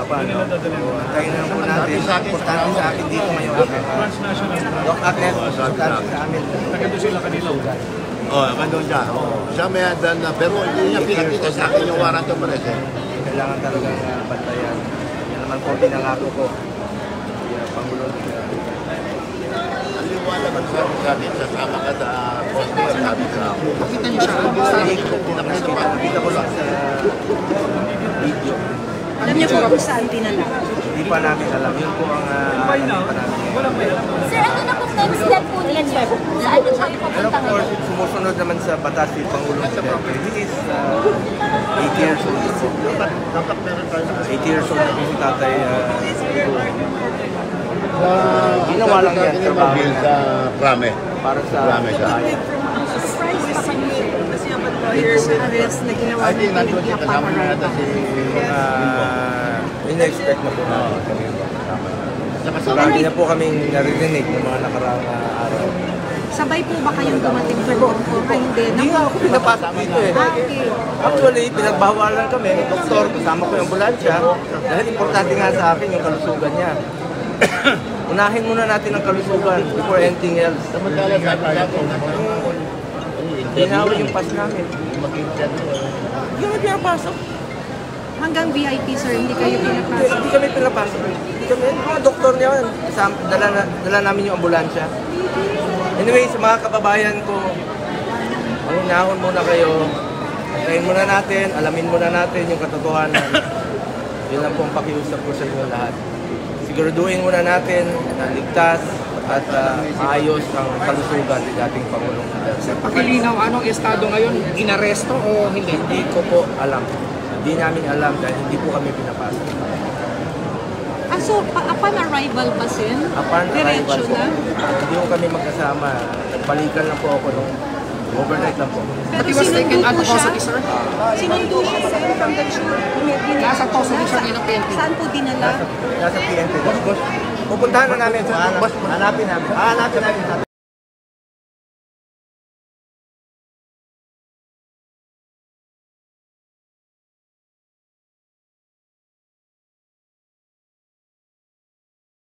Paano? Tayo na po natin. Importante sa akin dito ngayon. Doc Agnes, importante sa amin. Nagando sila kanila. Oo, nandun siya. Siya may andan na, pero hindi niya pinakita sa akin yung warrant of arrest. Kailangan talagang bantayan. Yan naman po pinangako ko. Pangulong. Aliwala man sa akin, sasama ka sa poste, sabi sa ako. Nakita niyo siya? Nakita ko lang sa video. Alam niyo po kung saan dinala? Hindi pa namin alam. Yun po ang alam pa namin. Sir, ano na pong next step po ninyo? Saan na kayo And of papunta course, ngayon? sumusunod naman sa batas si Pangulong Duterte. He is 80 years old. 80 years old na po si Tatay. Ginawa lang yan trabaho sa Prame. para sa bayan. Surprise pa kayo kasi ang lawyers arrest na ginawa I think nandun siya, kasama na yata si... In-expect na po namin kami kasama. Marami na po kaming naririnig ng mga nakaraang araw. Sabay po ba kayong dumating sa Bongko? Hindi. Hindi nga ako pinapasok dito eh. Okay. Actually, pinagbawalan kami. Doktor, kasama ko yung ambulansya. Dahil importante nga sa akin yung kalusugan niya. Unahin muna natin ang kalusugan before anything else. Samantala sa akin ako, Tinawin yung pass namin. Hindi kami pinapasok. Hanggang VIP, sir, hindi kayo pinapasok. Hindi kami pinapasok. Hindi kami, mga doktor niya, dala namin yung ambulansya. Anyway, sa mga kababayan ko, manginahon muna kayo. Tayin muna natin, alamin muna natin yung katotohanan. Yun lang pong pakiusap ko sa inyo lahat. Siguraduhin muna natin na ligtas at maayos ang kalusugan ni dating Pangulong Duterte. Sir, pakilinaw, anong estado ngayon? Inaresto o hindi? Hindi ko po alam. Hindi namin alam dahil hindi po kami pinapasok. So, upon arrival ba, Sen? Upon arrival Diretso po, na? hindi ko kami magkasama. Nagbalikan lang po ako nung overnight lang po. Pero But he was taken sinundo out po of siya? custody, sir? Sinundo siya, sir, from the Nasa custody siya ngayon ng PNP. Saan po dinala? Nasa PNP. Pupuntahan na namin. Hanapin namin. Hanapin namin.